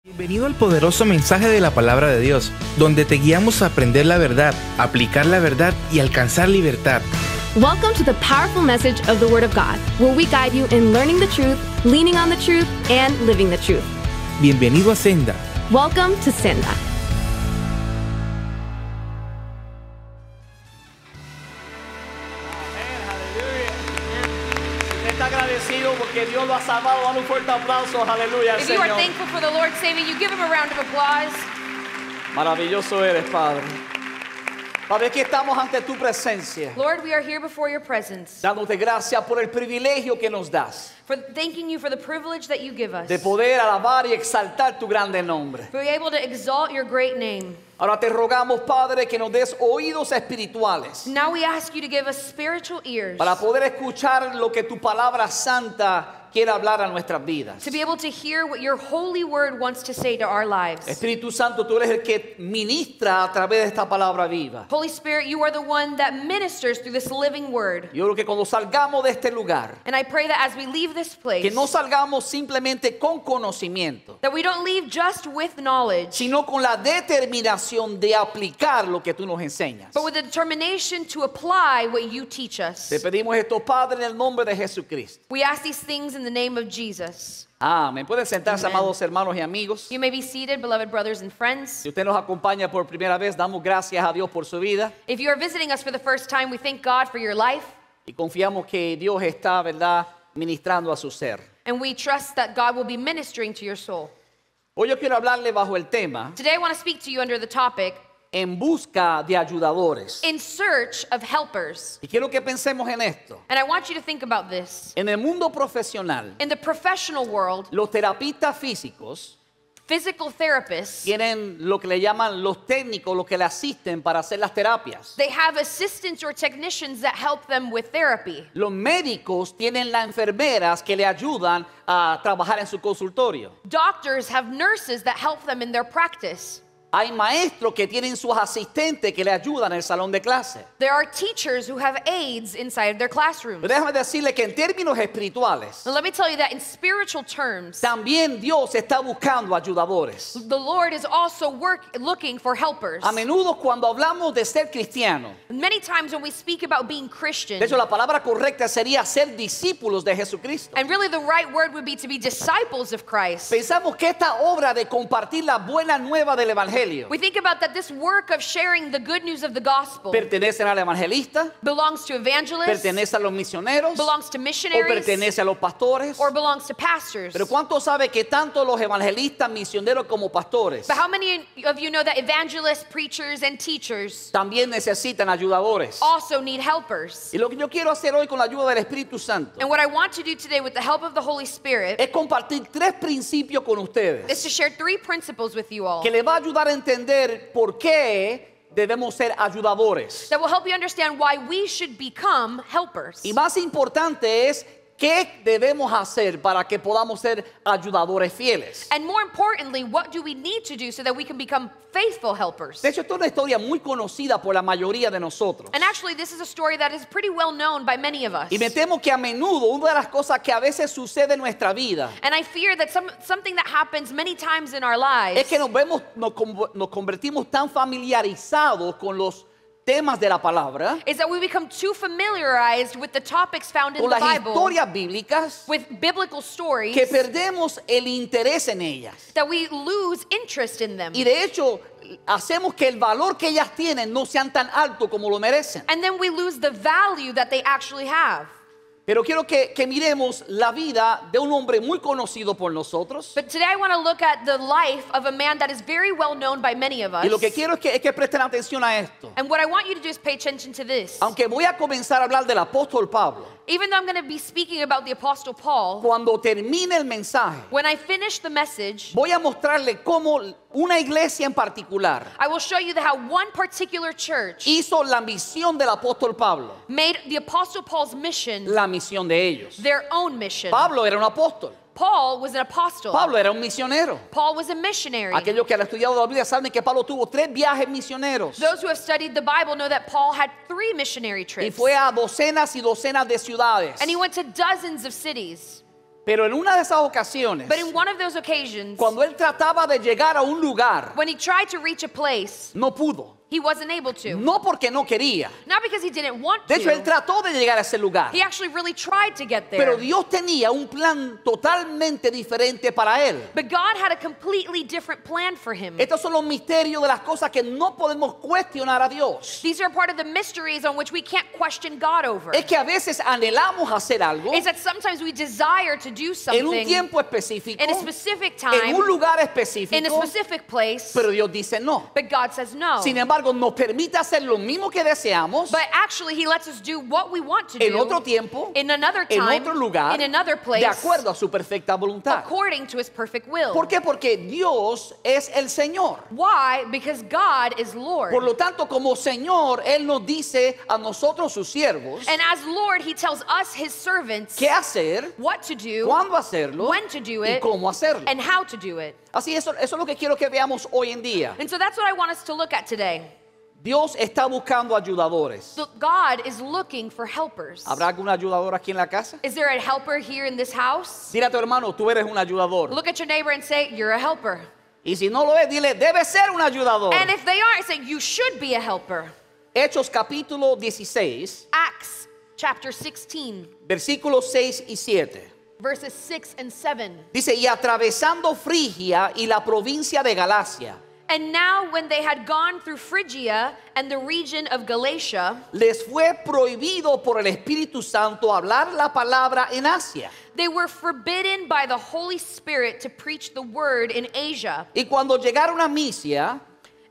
Bienvenido al poderoso mensaje de la palabra de Dios, donde te guiamos a aprender la verdad, aplicar la verdad y alcanzar libertad. Welcome to the powerful message of the Word of God, where we guide you in learning the truth, leaning on the truth, and living the truth. Bienvenido a Senda. Welcome to Senda. Está agradecido porque Dios lo ha salvado. Dale un fuerte aplauso, aleluya al If you are Señor. thankful for the Lord saving you, give him a round of applause. Maravilloso eres, Padre. Padre, aquí estamos ante tu presencia, Lord, we are here before your presence, dándote gracias por el privilegio que nos das for thanking you for the privilege that you give us, de poder alabar y exaltar tu grande nombre. for being able to exalt your great name. Ahora te rogamos, Padre, que nos des oídos espirituales Now we ask you to give us spiritual ears para poder escuchar lo que tu palabra santa quiere hablar a nuestras vidas. to be able to hear what your holy word wants to say to our lives. Espíritu Santo, tú eres el que ministra a través de esta palabra viva. Holy Spirit, you are the one that ministers through this living word. Yo creo que cuando salgamos de este lugar, And I pray that as we leave this place, que no salgamos simplemente con conocimiento, that we don't leave just with knowledge, sino con la determinación de aplicar lo que tú nos enseñas. but with the determination to apply what you teach us. Te pedimos esto, Padre, en el nombre de Jesucristo. We ask these things in the name of Jesus. Amén. Pueden sentarse, Amen. amados hermanos y amigos. You may be seated, beloved brothers and friends. Si usted nos acompaña por primera vez, damos gracias a Dios por su vida If you are visiting us for the first time, we thank God for your life, y confiamos que Dios está, ¿verdad?, ministrando a su ser. and we trust that God will be ministering to your soul. Hoy yo quiero hablarle bajo el tema Today I want to speak to you under the topic, en busca de ayudadores. In Search of Helpers. Y quiero que pensemos en esto. And I want you to think about this. En el mundo profesional, In the professional world, los terapistas físicos physical therapists, tienen lo que le llaman los técnicos, los que le asisten para hacer las terapias. they have assistants or technicians that help them with therapy. Los médicos tienen las enfermeras que le ayudan a trabajar en su consultorio. Doctors have nurses that help them in their practice. Hay maestros que tienen sus asistentes que le ayudan en el salón de clase. There are teachers who have aides inside their classrooms. Pero déjame decirle que en términos espirituales, Now, let me tell you that in spiritual terms, también Dios está buscando ayudadores. the Lord is also looking for helpers. A menudo cuando hablamos de ser cristiano, Many times when we speak about being Christian, de hecho la palabra correcta sería ser discípulos de Jesucristo. and really the right word would be to be disciples of Christ, Pensamos que esta obra de compartir la buena nueva del evangelio we think about that this work of sharing the good news of the gospel pertenece al evangelista, belongs to evangelists, pertenece a los misioneros belongs to o missionaries, pertenece a los pastores. or belongs to pastors. Pero ¿cuánto sabe que tanto los evangelistas, misioneros como pastores But how many of you know that evangelists, preachers, and teachers también necesitan ayudadores? also need helpers? Y lo que yo quiero hacer hoy con la ayuda del Espíritu Santo And what I want to do today with the help of the Holy Spirit es compartir tres principios con is ustedes to share 3 principles with you all que le va a ayudar a entender por qué debemos ser ayudadores. that will help you understand why we should become helpers. Y más importante es qué debemos hacer para que podamos ser ayudadores fieles. And more importantly, what do we need to do so that we can become faithful helpers? De hecho, esta es una historia muy conocida por la mayoría de nosotros. And actually, this is a story that is pretty well known by many of us. Y me temo que a menudo una de las cosas que a veces sucede en nuestra vida And I fear that something that happens many times in our es lives que nos convertimos tan familiarizados con los temas de la palabra, is that we become too familiarized with the topics found in con the las Bible, historias bíblicas, with biblical stories, que perdemos el interés en ellas. that we lose interest in them. Y de hecho, hacemos que el valor que ellas tienen no sean tan alto como lo merecen. And then we lose the value that they actually have. Pero quiero que miremos la vida de un hombre muy conocido por nosotros. But today I want to look at the life of a man that is very well known by many of us. Y lo que quiero es que presten atención a esto. And what I want you to do is pay attention to this. Aunque voy a comenzar a hablar del apóstol Pablo, Even though I'm going to be speaking about the Apostle Paul, cuando termine el mensaje, when I finish the message, voy a mostrarle cómo una iglesia en particular I will show you how one particular church hizo la misión del apóstol Pablo, made the Apostle Paul's mission la misión de ellos. their own mission. Pablo era un apóstol. Paul was an apostle. Pablo era un misionero. Paul was a missionary. Aquellos que han estudiado la Biblia saben que Pablo tuvo 3 viajes misioneros Those who have studied the Bible know that Paul had 3 missionary y trips. fue a docenas y docenas de ciudades. And he went to dozens of cities. Pero en una de esas ocasiones, But in one of those occasions, cuando él trataba de llegar a un lugar, when he tried to reach a place, no pudo. he wasn't able to. No porque no quería. Not because he didn't want De hecho, él to. trató de llegar a ese lugar. He actually really tried to get Pero there. Dios tenía un plan totalmente diferente para él. But God had a completely different plan for him. Estos son los misterios de las cosas que no podemos cuestionar a Dios. These are part of the mysteries on which we can't question God over. Es que a veces anhelamos hacer algo Is that sometimes we desire to do en un something tiempo específico, in a specific en time, un lugar in a específico, specific place, pero Dios dice no. but God says no. Sin embargo, nos permite hacer lo mismo que deseamos But actually, he lets us do what we want to en do otro tiempo, in another en time, otro lugar, in another place, de acuerdo a su perfecta voluntad. according to his perfect will. ¿Por qué? Porque Dios es el Señor. Why? Because God is Lord. Por lo tanto, como Señor, Él nos dice a nosotros, sus siervos, And as Lord, he tells us, his servants, qué hacer, what to do, cuándo hacerlo when to do y it, cómo hacerlo. and how to do it. Así, eso es lo que quiero que veamos hoy en día. And so that's what I want us to look at today. Dios está buscando ayudadores. So God is looking for helpers. ¿Habrá algún ayudador aquí en la casa? Is there a helper here in this house? Dile a tu hermano, tú eres un ayudador. Look at your neighbor and say, you're a helper. Y si no lo es, dile, debe ser un ayudador. And if they aren't, say, you should be a helper. Hechos capítulo 16, Acts chapter 16, versículos 6 y 7. verses 6 and 7. Dice, y atravesando Frigia y la provincia de Galacia, And now when they had gone through Phrygia and the region of Galatia, les fue prohibido por el Espíritu Santo hablar la palabra en Asia. they were forbidden by the Holy Spirit to preach the word in Asia. Y cuando llegaron a Misia,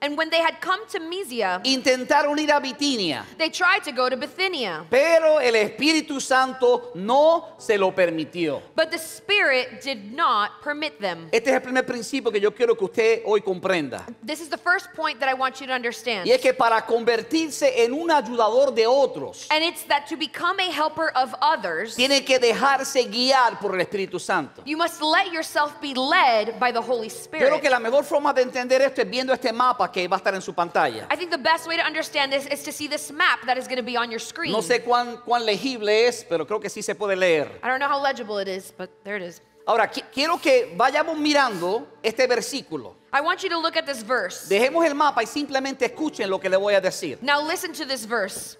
And when they had come to Mysia, intentaron ir a Bitinia, they tried to go to Bithynia. pero el Espíritu Santo no se lo permitió. But the Spirit did not permit them. Este es el primer principio que yo quiero que usted hoy comprenda. This is the first point that I want you to understand. Y es que para convertirse en un ayudador de otros, And it's that to become a helper of others, tiene que dejarse guiar por el Espíritu Santo. you must let yourself be led by the Holy Yo creo Spirit. que la mejor forma de entender esto es viendo este mapa que va a estar en su pantalla. I think the best way to understand this is to see this map that is going to be on your screen. No sé cuán legible es, pero creo que sí se puede leer. I don't know how legible it is, but there it is. Ahora, quiero que vayamos mirando este versículo. I want you to look at this verse. Dejemos el mapa y simplemente escuchen lo que le voy a decir. Now listen to this verse.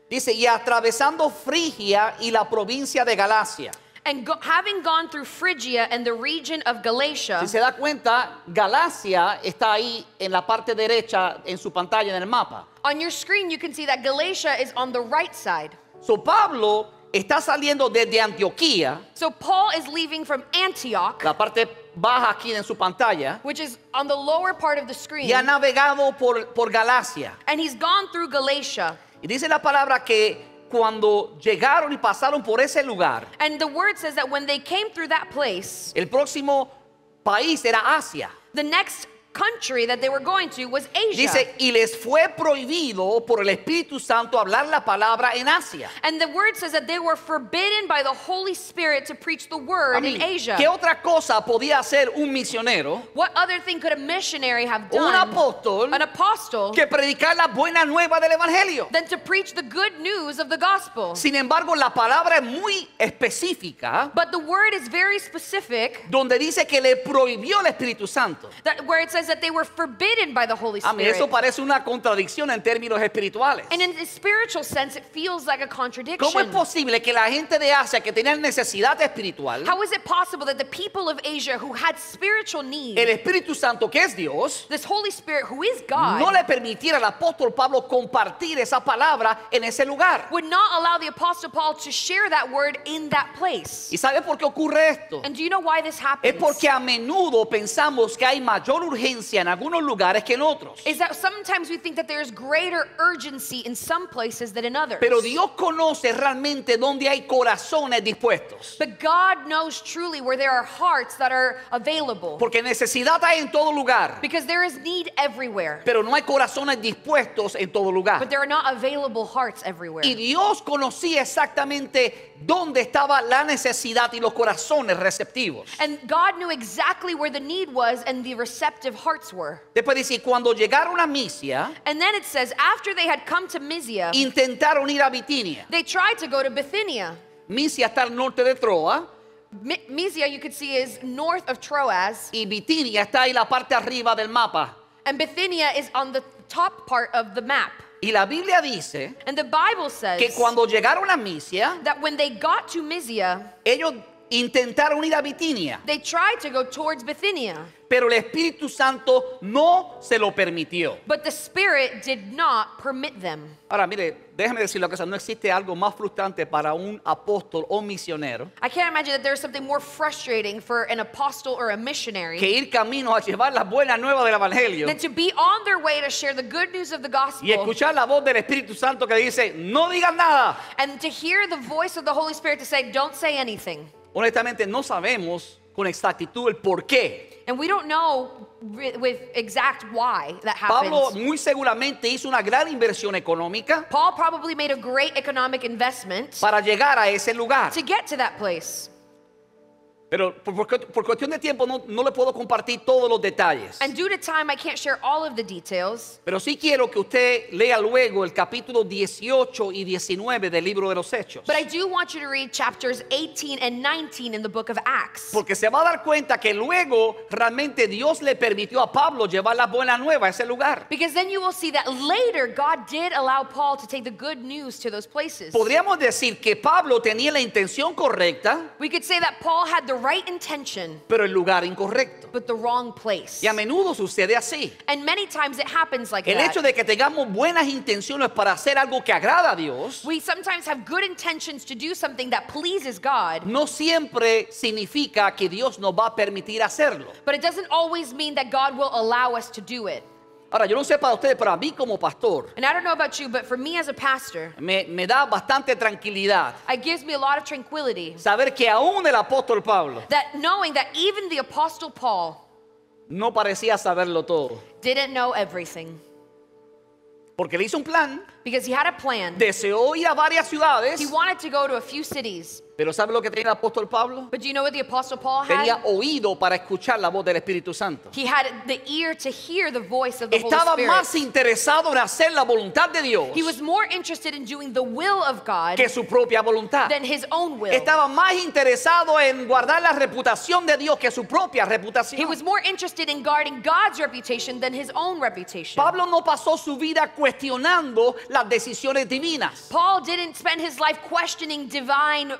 Dice, y atravesando Frigia y la provincia de Galacia. And having gone through Phrygia and the region of Galatia, Si se da cuenta, Galacia está ahí en la parte derecha en su pantalla en el mapa. on your screen you can see that Galatia is on the right side. So Pablo está saliendo desde Antioquía, So Paul is leaving from Antioch, la parte baja aquí en su pantalla, which is on the lower part of the screen, y ha navegado por Galacia. and he's gone through Galatia. Y dice la palabra que cuando llegaron y pasaron por ese lugar, And the word says that when they came through that place, el próximo país era Asia. the next country that they were going to was Asia. Dice, y les fue prohibido por el Espíritu Santo hablar la palabra en Asia. And the word says that they were forbidden by the Holy Spirit to preach the word Amén. in Asia. ¿Qué otra cosa podía hacer un misionero, What other thing could a missionary have un done, apóstol, an apostle, que predicar la buena nueva del Evangelio? than to preach the good news of the gospel? Sin embargo, la palabra es muy específica, But the word is very specific, donde dice que le prohibió el Espíritu Santo. that where it says that they were forbidden by the Holy Amén. Spirit. Eso parece una contradicción en términos espirituales. And in the spiritual sense, it feels like a contradiction. ¿Cómo es posible que la gente de Asia que tenía necesidad espiritual, How is it possible that the people of Asia who had spiritual needs, el Espíritu Santo que es Dios, this Holy Spirit who is God, no le permitiera al apóstol Pablo compartir esa palabra en ese lugar? would not allow the Apostle Paul to share that word in that place? ¿Y sabe por qué ocurre esto? And do you know why this Es happens? porque a menudo pensamos que hay mayor urgencia en algunos lugares que en otros. Is that sometimes we think that there is greater urgency in some places than in others. Pero Dios conoce realmente dónde hay corazones dispuestos. But God knows truly where there are hearts that are available. Porque necesidad hay en todo lugar, Because there is need everywhere. pero no hay corazones dispuestos en todo lugar. But there are not available hearts everywhere. Y Dios conocía exactamente dónde estaba la necesidad y los corazones receptivos. And God knew exactly where the need was and the receptive hearts were. Después dice, cuando llegaron a Misia, And then it says, after they had come to Mysia, intentaron ir a Bitinia. they tried to go to Bithynia. Misia está al norte de Troa, Mysia, you could see, is north of Troas, y Bitinia está ahí la parte arriba del mapa. and Bithynia is on the top part of the map. Y la Biblia dice And the Bible says que cuando llegaron a Misia, that when they got to Mysia, ellos intentaron ir a Bitinia, they tried to go towards Bithynia, pero el Espíritu Santo no se lo permitió. but the Spirit did not permit them. Ahora, mire, déjeme decir una cosa, no existe algo más frustrante para un apóstol o misionero I can't imagine that there's something more frustrating for an apostle or a missionary que ir camino a llevar las buenas nuevas del Evangelio than to be on their way to share the good news of the gospel y escuchar la voz del Espíritu Santo que dice, no digas nada. and to hear the voice of the Holy Spirit to say, don't say anything. Honestamente, no sabemos con exactitud el por qué. And we don't know with exact why that Pablo happened. muy seguramente hizo una gran inversión económica Paul probably made a great economic investment para llegar a ese lugar. to get to that place. Pero por cuestión de tiempo no le puedo compartir todos los detalles. And due to time, I can't share all of the details. Pero sí quiero que usted lea luego el capítulo 18 y 19 del libro de los Hechos. But I do want you to read chapters 18 and 19 in the book of Acts. Porque se va a dar cuenta que luego realmente Dios le permitió a Pablo llevar la buena nueva a ese lugar. Because then you will see that later God did allow Paul to take the good news to those places. Podríamos decir que Pablo tenía la intención correcta, We could say that Paul had the right intention, pero el lugar incorrecto. but the wrong place. Y a menudo sucede así. And many times it happens like El hecho that. de que tengamos buenas intenciones para hacer algo que agrada a Dios We sometimes have good intentions to do something that pleases God, no siempre significa que Dios nos va a permitir hacerlo. but it doesn't always mean that God will allow us to do it. Ahora, yo no sé para ustedes, pero a mí como pastor And I don't know about you, but for me as a pastor, me da bastante tranquilidad it gives me a lot of tranquility saber que aún el apóstol Pablo that knowing that even the Apostle Paul no parecía saberlo todo. didn't know everything. Porque él hizo un plan, Because he had a plan. deseó ir a varias ciudades, He wanted to go to a few cities. pero ¿sabe lo que tenía el apóstol Pablo? But do you know what the Apostle Paul Tenía had? oído para escuchar la voz del Espíritu Santo. He had the ear to hear the voice of the Holy Estaba Spirit. más interesado en hacer la voluntad de Dios He was more interested in doing the will of God que su propia voluntad. than his own will. Estaba más interesado en guardar la reputación de Dios que su propia He reputación. was more interested in guarding God's reputation than his own reputation. Pablo no pasó su vida cuestionando las decisiones divinas, Paul didn't spend his life questioning divine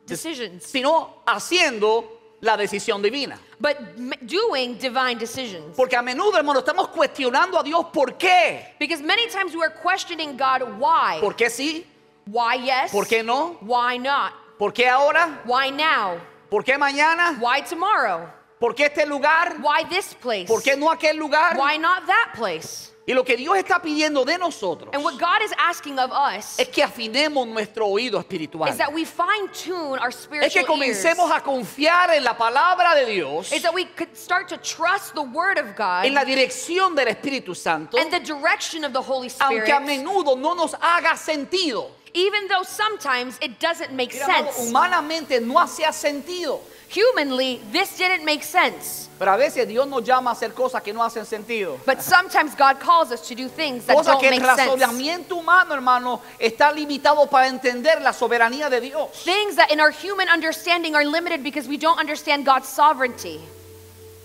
decisions, sino haciendo la decisión divina. but doing divine decisions. Porque a menudo, hermano, estamos cuestionando a Dios por qué. Because many times we are questioning God why. ¿Por qué sí? Why yes? ¿Por qué no? Why not? ¿Por qué ahora? Why now? ¿Por qué mañana? Why tomorrow? ¿Por qué este lugar? Why this place? ¿Por qué no aquel lugar? Why not that place? Y lo que Dios está pidiendo de nosotros And what God is asking of us es que afinemos nuestro oído espiritual. is that we fine tune our Es que spiritual ears. comencemos a confiar en la palabra de Dios, Is that we could start to trust the word of God en la dirección del Espíritu Santo, and the direction of the Holy aunque a Spirit, menudo no nos haga sentido. even though sometimes it doesn't make Mira, hermano, sense. humanamente no hacía sentido. Humanly, this didn't make sense. Pero a veces Dios nos llama a hacer cosas que no hacen sentido. But sometimes God calls us to do things that Cosas don't que el make sense. razonamiento humano, hermano, está limitado para entender la soberanía de Dios. Things that in our human understanding are limited because we don't understand God's sovereignty.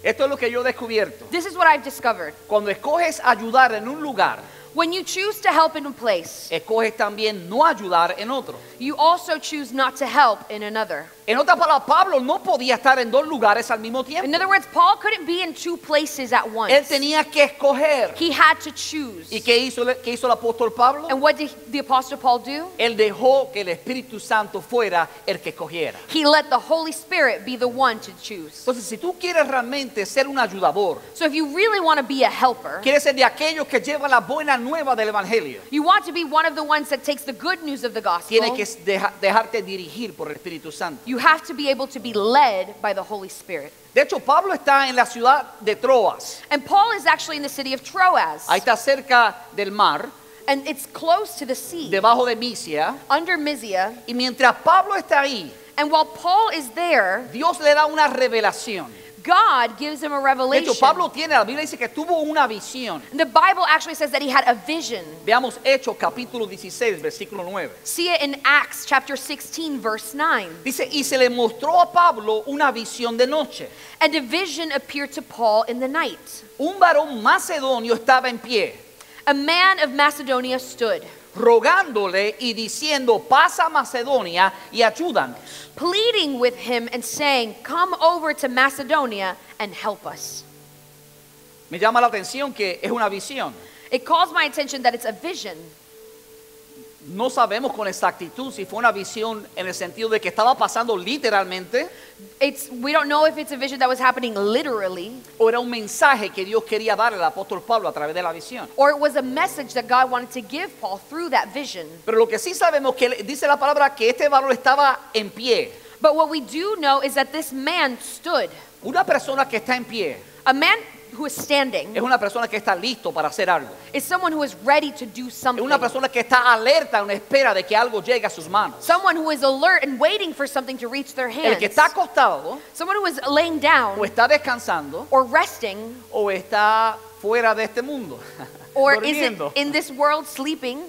Esto es lo que yo he descubierto. This is what I've discovered. Cuando escoges ayudar en un lugar, When you choose to help in a place, escoges también no ayudar en otro. you also choose not to help in another. En otras palabras, Pablo no podía estar en dos lugares al mismo tiempo. In other words, Paul couldn't be in two places at once. Él tenía que escoger. He had to choose. ¿Y qué hizo el apóstol Pablo? And what did the Apostle Paul do? Él dejó que el Espíritu Santo fuera el que escogiera. He let the Holy Spirit be the one to choose. Entonces, si tú quieres realmente ser un ayudador, So if you really want to be a helper, quieres ser de aquellos que llevan la buena nueva del Evangelio, you want to be one of the ones that takes the good news of the gospel, tienes que dejarte dirigir por el Espíritu Santo. you have to be able to be led by the Holy Spirit. De hecho, Pablo está en la ciudad de Troas. And Paul is actually in the city of Troas. Ahí está cerca del mar, And it's close to the sea, debajo de Misia. under Mysia. Y mientras Pablo está ahí, And while Paul is there, Dios le da una revelación. God gives him a De revelation. hecho, Pablo tiene, la Biblia dice que tuvo una visión. The Bible actually says that he had a vision. Veamos Hechos capítulo 16, versículo 9. See it in Acts chapter 16, verse 9. Dice, y se le mostró a Pablo una visión de noche. And a vision appeared to Paul in the night. Un varón macedonio estaba en pie, A man of Macedonia stood, rogándole y diciendo, pasa a Macedonia y ayúdanos. pleading with him and saying, "Come over to Macedonia and help us." Me llama la atención que es una visión. It calls my attention that it's a vision. No sabemos con exactitud si fue una visión en el sentido de que estaba pasando literalmente We don't know if it's a vision that was happening literally, o era un mensaje que Dios quería darle al apóstol Pablo a través de la visión. or it was a message that God wanted to give Paul through that vision. Pero lo que sí sabemos que dice la palabra que este varón estaba en pie. But what we do know is that this man stood. Una persona que está en pie A man who is standing es una persona que está listo para hacer algo. is someone who is ready to do Es something. una persona que está alerta en espera de que algo llegue a sus manos. Someone who is alert and waiting for something to reach their El que hands. está acostado Someone who is laying down o está descansando or resting, o está fuera de este mundo. or is it Durmiendo. in this world sleeping.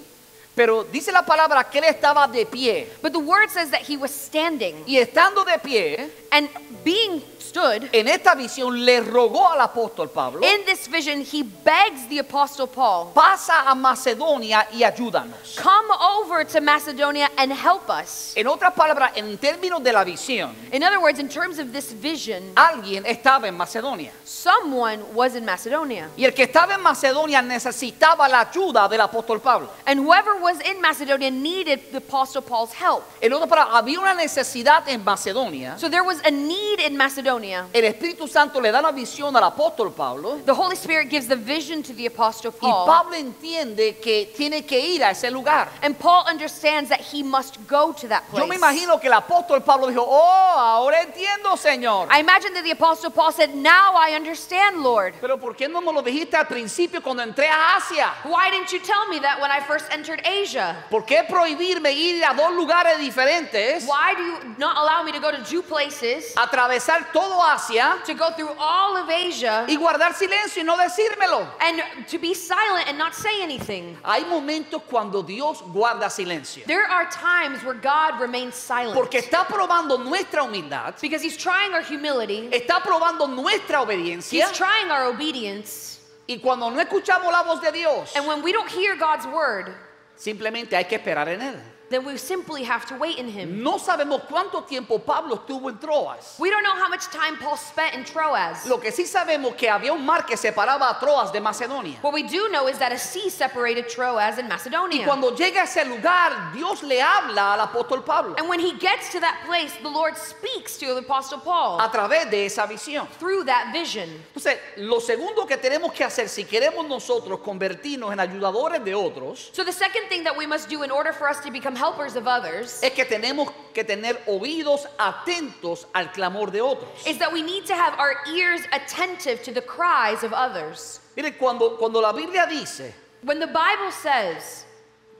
Pero dice la palabra que él estaba de pie. But the word says that he was standing, Y estando de pie, and being stood, en esta visión le rogó al apóstol Pablo, in this vision he begs the apostle Paul, pasa a Macedonia y ayúdanos. "Come over to Macedonia and help us." En otras palabras, en términos de la visión, In other words, in terms of this vision, alguien estaba en Macedonia. someone was in Macedonia. Y el que estaba en Macedonia necesitaba la ayuda del apóstol Pablo. And whoever was in Macedonia needed the apostle Paul's help. En otras palabras, había una necesidad en Macedonia. So there was a need in Macedonia. El Espíritu Santo le da la visión al apóstol Pablo. The Holy Spirit gives the vision to the apostle Y Paul. Pablo entiende que tiene que ir a ese lugar. And Paul understands that he must go to that place. Yo me imagino que el apóstol Pablo dijo, oh, ahora entiendo, Señor. I imagine that the apostle Paul said, "Now I understand, Lord. Pero ¿por qué no me lo dijiste al principio cuando entré a Asia? Why didn't you tell me that when I first entered Asia? ¿Por qué prohibirme ir a dos lugares diferentes? Why do you not allow me to go to two places, Atravesar todo Asia to go through all of Asia, y guardar silencio y no decírmelo. and to be silent and not say anything?" Hay momentos cuando Dios guarda silencio. There are times where God remains silent. Porque está probando nuestra humildad, Because he's trying our humility, está probando nuestra obediencia. he's trying our obedience, Y cuando no escuchamos la voz de Dios, and when we don't hear God's word, simplemente hay que esperar en Él. then we simply have to wait in him. No sabemos cuánto tiempo Pablo estuvo en Troas. We don't know how much time Paul spent in Troas. Lo que sí sabemos que había un mar que separaba a Troas de Macedonia. What we do know is that a sea separated Troas and Y Macedonia. cuando llega a ese lugar, Dios le habla al apóstol Pablo And when he gets to that place, the Lord speaks to the apostle Paul a través de esa visión. through that vision. Entonces, lo segundo que tenemos que hacer si queremos nosotros convertirnos en ayudadores de otros, So the second thing that we must do in order for us to become helpers of others es que tenemos que tener oídos atentos al clamor de otros. is that we need to have our ears attentive to the cries of others. Mire, cuando la Biblia dice, When the Bible says,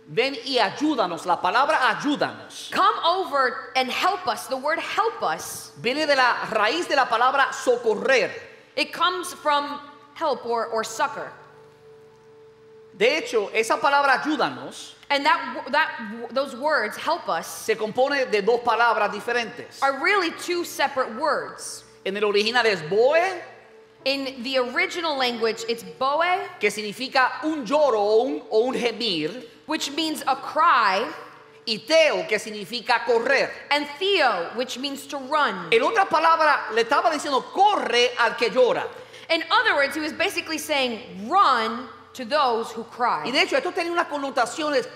ven y ayúdanos, la palabra ayúdanos "Come over and help us," the word "help us," viene de la raíz de la palabra socorrer. it comes from help or succor. De hecho, esa palabra ayúdanos And those words, "help us," se compone de dos palabras diferentes. are really two separate words. En el original es boe, In the original language, it's boe, que significa un lloro o un gemir, which means a cry, y teo, que significa correr. and theo, which means to run. En otras palabras, le estaba diciendo, corre al que llora. In other words, he was basically saying, "Run to those who Y cry." de hecho, esto tenía unas connotaciones,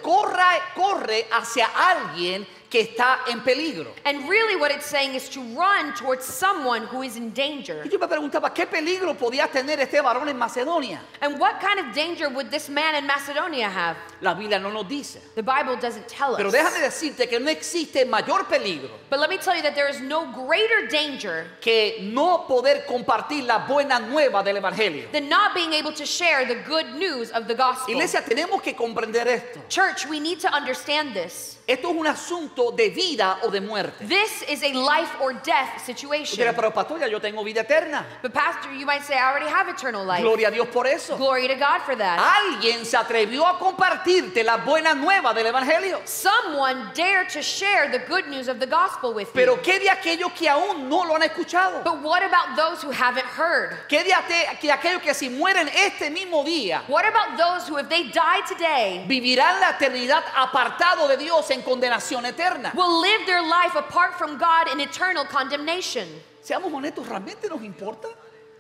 corre hacia alguien que está en peligro. And really what it's saying is to run towards someone who is in danger. Y yo me preguntaba, ¿qué peligro podía tener este varón en Macedonia? And what kind of danger would this man in Macedonia have? La Biblia no nos dice. The Bible doesn't tell Pero us. déjame decirte que no existe mayor peligro But let me tell you that there is no greater danger que no poder compartir la buena nueva del Evangelio. than not being able to share the good news of the gospel. Iglesia, tenemos que comprender esto. Church, we need to understand this. Esto es un asunto de vida o de muerte. This is a life or death Usted situation. dirá, pero pastor, ya yo tengo vida eterna. But pastor, you might say, I already have eternal life. Gloria a Dios por eso. Glory to God for that. Alguien se atrevió a compartirte la buena nueva del Evangelio. Someone dared to share the good news of the gospel with you. Pero ¿qué de aquellos que aún no lo han escuchado? But what about those who haven't heard? ¿Qué de aquellos que si mueren este mismo día What about those who, if they die today, vivirán la eternidad apartado de Dios en condenación eterna? will live their life apart from God in eternal condemnation? Seamos honestos, ¿realmente nos importa?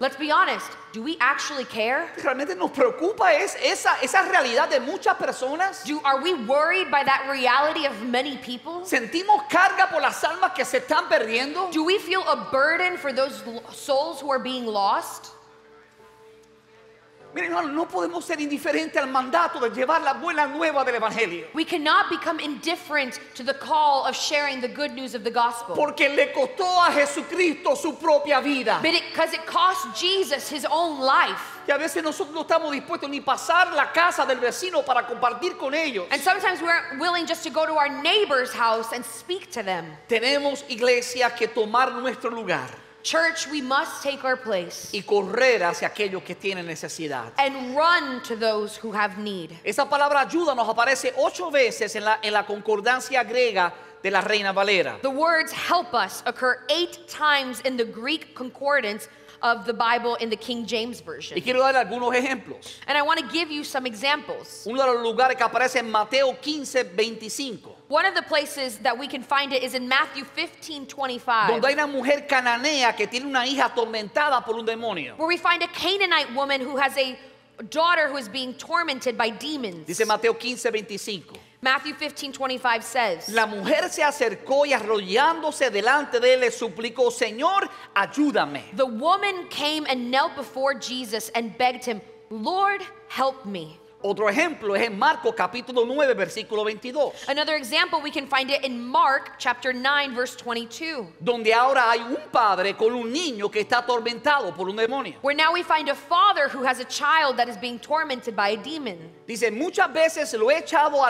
Let's be honest. Do we actually care? ¿Realmente nos preocupa esa realidad de muchas personas? Are we worried by that reality of many people? ¿Sentimos carga por las almas que se están perdiendo? Do we feel a burden for those souls who are being lost? Miren, hermano, no podemos ser indiferentes al mandato de llevar la buena nueva del Evangelio. We cannot become indifferent to the call of sharing the good news of the gospel. Porque le costó a Jesucristo su propia vida. Because it cost Jesus his own life. Y a veces nosotros no estamos dispuestos ni pasar la casa del vecino para compartir con ellos. And sometimes we aren't willing just to go to our neighbor's house and speak to them. Tenemos, iglesia, que tomar nuestro lugar Church, we must take our place y correr hacia aquellos que tienen necesidad. and run to those who have need. Esa palabra ayuda nos aparece 8 veces en la concordancia griega de la Reina Valera. The words help us occur 8 times in the Greek concordance of the Bible in the King James Version. Y quiero dar algunos ejemplos. And I want to give you some examples. Uno de los lugares que aparece en Mateo 15:25. One of the places that we can find it is in Matthew 15:25, Donde hay una mujer cananea que tiene una hija atormentada por un demonio. where we find a Canaanite woman who has a daughter who is being tormented by demons. Dice Mateo 15:25. Matthew 15:25 says, La mujer se acercó y arrodillándose delante de él le suplicó, Señor, ayúdame. the woman came and knelt before Jesus and begged him, Lord, help me. Otro ejemplo es en Marcos capítulo 9 versículo 22. Another example, we can find it in Mark chapter 9 verse 22, Donde ahora hay un padre con un niño que está atormentado por un demonio. where now we find a father who has a child that is being tormented by a demon. Dice, muchas veces lo ha echado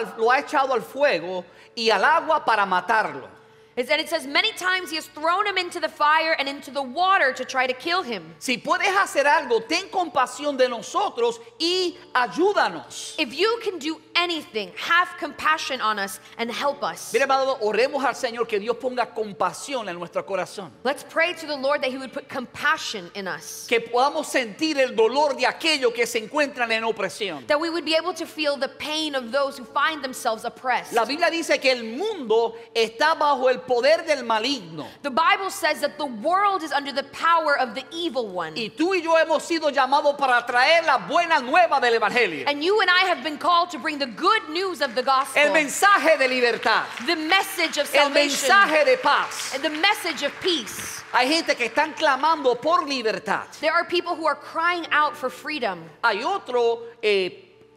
al fuego y al agua para matarlo. And it says, many times he has thrown him into the fire and into the water to try to kill him. Si puedes hacer algo, ten compasión de nosotros y ayúdanos. If you can do anything, have compassion on us and help us. Mira, hermano, oremos al Señor que Dios ponga compasión en nuestro corazón. Let's pray to the Lord that he would put compassion in us, Que podamos sentir el dolor de aquellos que se encuentran en opresión. that we would be able to feel the pain of those who find themselves oppressed. La Biblia dice que el mundo está bajo el poder del maligno. The Bible says that the world is under the power of the evil one. Y tú y yo hemos sido llamados para traer la buena nueva del Evangelio. And you and I have been called to bring the good news of the gospel, El mensaje de libertad. the message of El salvation, mensaje de paz. and the message of peace. Hay gente que están clamando por libertad. There are people who are crying out for freedom. Hay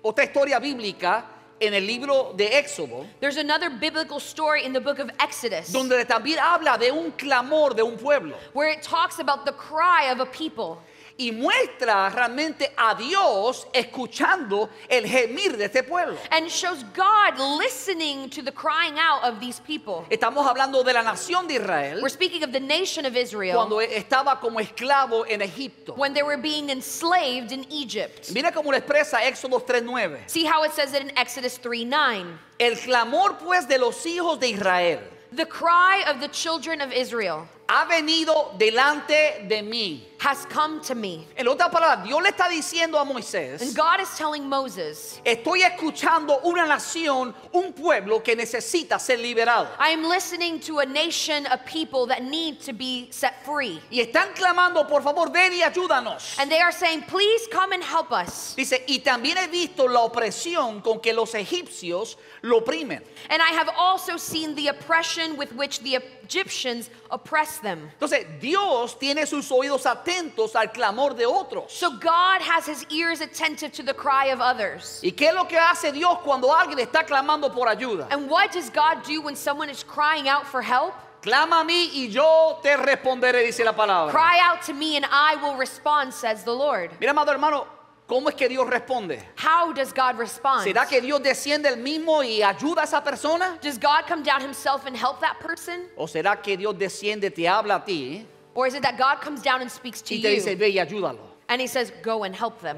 otra historia bíblica en el libro de Éxodo, There's another biblical story in the book of Exodus donde también habla de un clamor de un pueblo where it talks about the cry of a people. y muestra realmente a Dios escuchando el gemir de este pueblo. And shows God listening to the crying out of these people. Estamos hablando de la nación de Israel We're speaking of the nation of Israel cuando estaba como esclavo en Egipto. when they were being enslaved in Egypt. Mira cómo lo expresa Éxodo 3:9. See how it says it in Exodus 3:9. El clamor pues de los hijos de Israel The cry of the children of Israel ha venido delante de mí. has come to me. En otras palabras, Dios le está diciendo a And Moisés, God is telling Moses, estoy escuchando una nación, un pueblo que necesita ser liberado. I am listening to a nation, a people that need to be set free. Y están clamando, por favor, ven y ayúdanos. And they are saying, please come and help us. Dice, y también he visto la opresión con que los egipcios lo oprimen. And I have also seen the oppression with which the Egyptians oppress them. Entonces, Dios tiene sus oídos atentos al clamor de otros. So God has his ears attentive to the cry of others. ¿Y qué es lo que hace Dios cuando alguien está clamando por ayuda? And what does God do when someone is crying out for help? Clama a mí y yo te responderé, dice la palabra. Cry out to me and I will respond, says the Lord. Mira, amado hermano, ¿Cómo es que Dios responde? How does God respond? ¿Será que Dios desciende el mismo y ayuda a esa persona? Does God come down himself and help that person? ¿O será que Dios desciende, te habla a ti Or is it that God comes down and speaks to y te dice, you ve y ayúdalo? and he says, go and help them?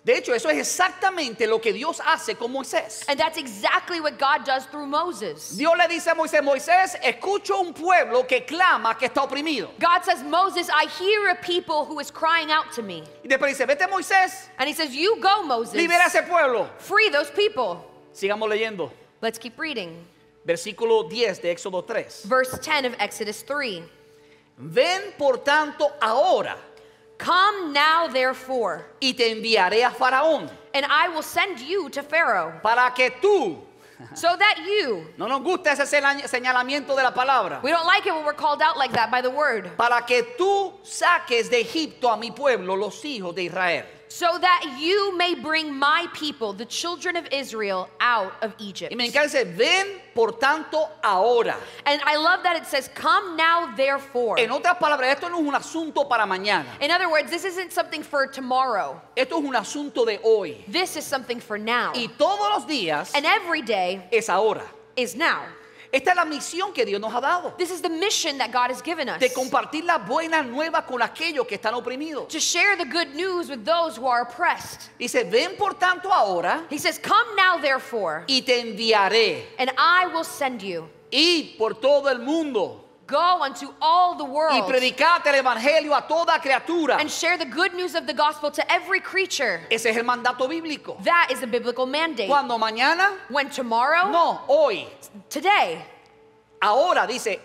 De hecho, eso es exactamente lo que Dios hace con Moisés. And that's exactly what God does through Moses. Dios le dice a Moisés, Moisés, escucho un pueblo que clama que está oprimido. God says, Moses, I hear a people who is crying out to me. Y después dice, vete Moisés, And he says, you go, Moses. libera a ese pueblo. Free those people. Sigamos leyendo. Let's keep reading. Versículo 10 de Éxodo 3. Verse 10 of Exodus 3. Ven por tanto ahora Come now, therefore, y te enviaré a Faraón and I will send you to Pharaoh, para que tú, so that you, no nos gusta ese señalamiento de la palabra, we don't like it when we're called out like that by the word, para que tú saques de Egipto a mi pueblo, los hijos de Israel. so that you may bring my people, the children of Israel, out of Egypt. Y me encanta, dice, ven por tanto ahora. And I love that it says, come now, therefore. En otras palabras, esto no es un asunto para mañana. In other words, this isn't something for tomorrow. Esto es un asunto de hoy. This is something for now. Y todos los días And every day es ahora. is now. Esta es la misión que Dios nos ha dado. This is the mission that God has given us. De compartir las buenas nuevas con aquellos que están oprimidos. To share the good news with those who are oppressed. Dice, ven por tanto ahora He says, come now, therefore, y te enviaré. and I will send you. Y por todo el mundo. Go unto all the Y world predicate el evangelio a toda criatura. and share the good news of the gospel to every creature. Ese es el mandato bíblico. That is a biblical mandate. Cuando mañana, When tomorrow, no, hoy. today, Ahora dice,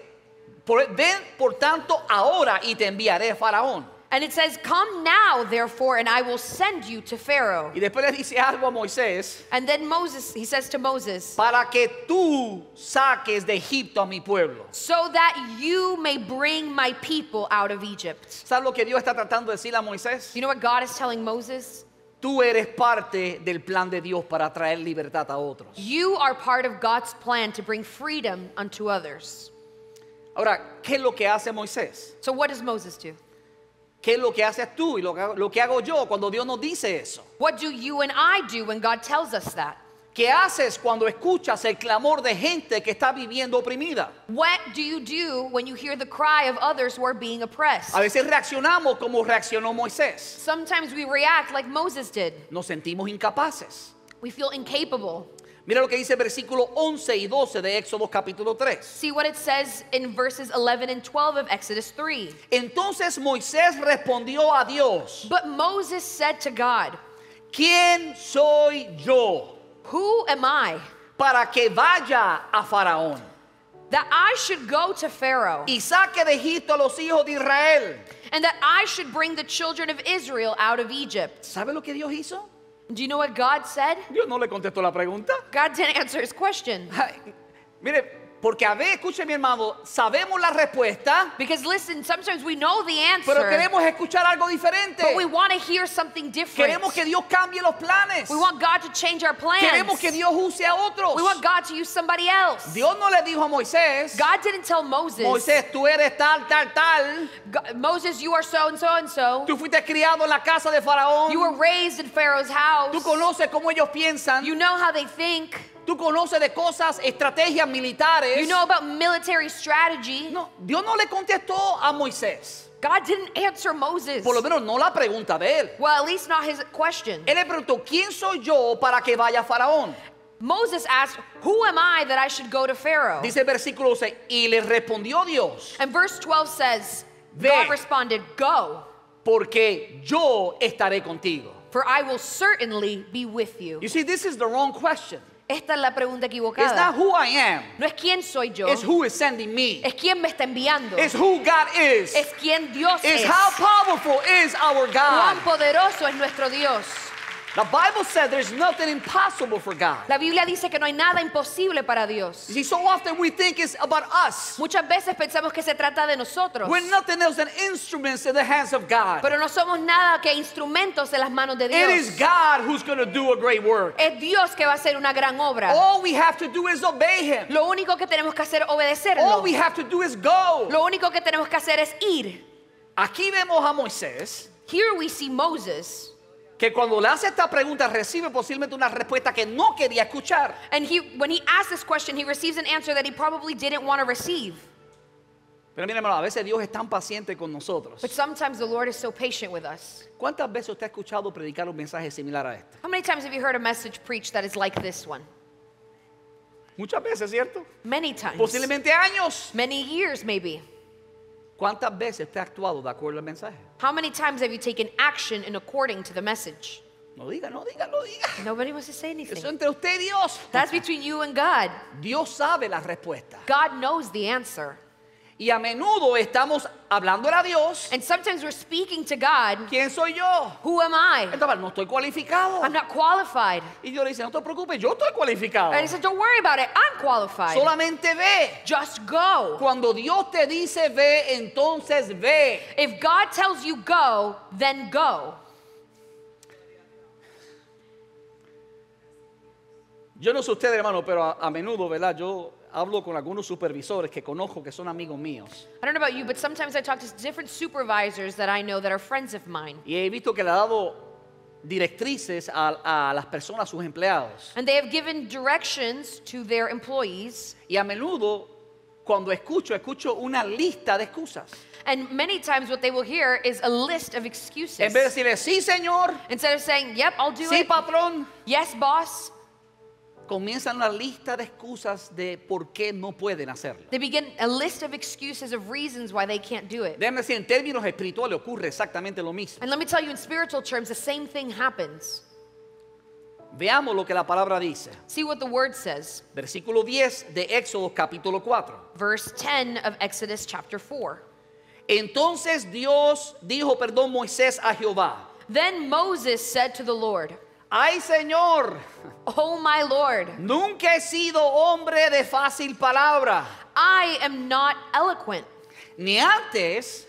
ven por tanto ahora y te enviaré a Faraón. and it says, come now, therefore, and I will send you to Pharaoh. Y después le dice algo a Moisés, And then Moses, he says to Moses, para que tú saques de Egipto a mi pueblo. so that you may bring my people out of Egypt. ¿Sabes lo que Dios está tratando de decirle a Moisés? You know what God is telling Moses? Tú eres parte del plan de Dios para traer libertad a otros. You are part of God's plan to bring freedom unto others. Ahora, ¿qué es lo que hace Moisés? So what does Moses do? ¿Qué es lo que haces tú y lo que hago yo cuando Dios nos dice eso? What do you and I do when God tells us that? ¿Qué haces cuando escuchas el clamor de gente que está viviendo oprimida? What do you do when you hear the cry of others who are being oppressed? A veces reaccionamos como reaccionó Moisés. Sometimes we react like Moses did. Nos sentimos incapaces. We feel incapable. Mira lo que dice versículo 11 y 12 de Éxodo capítulo 3. See what it says in verses 11 and 12 of Exodus 3. Entonces Moisés respondió a Dios, But Moses said to God, ¿quién soy yo who am I para que vaya a Faraón that I should go to Pharaoh y saque de Egipto a los hijos de Israel? and that I should bring the children of Israel out of Egypt? ¿Sabe lo que Dios hizo? Do you know what God said? Dios no le contestó la pregunta. God didn't answer his question. Ay, mire, porque a veces, escuche mi hermano, sabemos la respuesta, Because listen, sometimes we know the answer, pero queremos escuchar algo diferente. but we want to hear something different. Queremos que Dios cambie los planes. We want God to change our plans. Queremos que Dios use a otros. We want God to use somebody else. Dios no le dijo a Moisés, God didn't tell Moses, Moisés, tú eres tal, tal, tal. Moses, you are so and so and so. Tú fuiste criado en la casa de Faraón. You were raised in Pharaoh's house. Tú conoces cómo ellos piensan. You know how they think. Tú conoces de cosas, estrategias militares. You know about military strategy. No, Dios no le contestó a Moisés. God didn't answer Moses. Por lo menos no la pregunta de él. Well, at least not his question. Él le preguntó, ¿quién soy yo para que vaya a Faraón? Moses asked, who am I that I should go to Pharaoh? Dice el versículo 11, y le respondió Dios, And verse 12 says, Ve. God responded, go, porque yo estaré contigo. for I will certainly be with you. You see, this is the wrong question. Esta es la pregunta It's equivocada. not who I am. No es quién soy yo, It's who is sending me. es quién me está enviando. It's who God is. Es quién Dios It's es. how powerful is our God. Cuán poderoso es nuestro Dios. The Bible said there's nothing impossible for God. La Biblia dice que no hay nada imposible para Dios. You see, so often we think it's about us. Muchas veces pensamos que se trata de nosotros, We're nothing else than instruments in the hands of God. pero no somos nada que instrumentos en las manos de It is Dios. God who's going to do a great work. Es Dios que va a hacer una gran obra. All we have to do is obey Him. Lo único que tenemos que hacer es All obedecerlo. we have to do is go. Lo único que tenemos que hacer es ir. Aquí vemos a Moisés Here we see Moses que cuando le hace esta pregunta recibe posiblemente una respuesta que no quería escuchar. And when he asks this question, he receives an answer that he probably didn't want to receive. Pero mire, hermano, a veces Dios es tan paciente con nosotros. But sometimes the Lord is so patient with us. ¿Cuántas veces usted ha escuchado predicar un mensaje similar a este? How many times have you heard a message preached that is like this one? Muchas veces, ¿cierto? Many times. Posiblemente años. Many years, maybe. ¿Cuántas veces usted ha actuado de acuerdo al mensaje? How many times have you taken action in according to the message? No diga, no diga, no diga. Nobody wants to say Eso anything. entre usted y Dios. That's between you and God. Dios sabe la respuesta. God knows the answer. Y a menudo estamos hablando a Dios. And sometimes we're speaking to God. ¿Quién soy yo? Who am I? Entonces, no estoy cualificado. I'm not qualified. Y Dios le dice, no te preocupes, yo estoy cualificado. And he said, don't worry about it. I'm qualified. Solamente ve. Just go. Cuando Dios te dice ve, entonces ve. If God tells you go, then go. Yo no sé usted, hermano, pero a menudo, ¿verdad? Yo hablo con algunos supervisores que conozco que son amigos míos. I don't know about you, but sometimes I talk to different supervisors that I know that are friends of mine. Y he visto que le ha dado directrices a las personas, a sus empleados. And they have given directions to their employees. Y a menudo, cuando escucho una lista de excusas. And many times what they will hear is a list of excuses. En vez de decirle, sí, señor, Instead of saying, yep, I'll do sí, it. patrón, Yes, boss. comienzan una lista de excusas de por qué no pueden hacerlo. They begin a list of excuses of reasons why they can't do it. Déjame decir, en términos espirituales ocurre exactamente lo mismo. And let me tell you, in spiritual terms, the same thing happens. Veamos lo que la palabra dice. See what the word says. Versículo 10 de Éxodo capítulo 4. Verse 10 of Exodus chapter 4. Entonces Moisés a Jehová, Then Moses said to the Lord, ay Señor, Oh my Lord, nunca he sido hombre de fácil palabra, I am not eloquent, ni antes,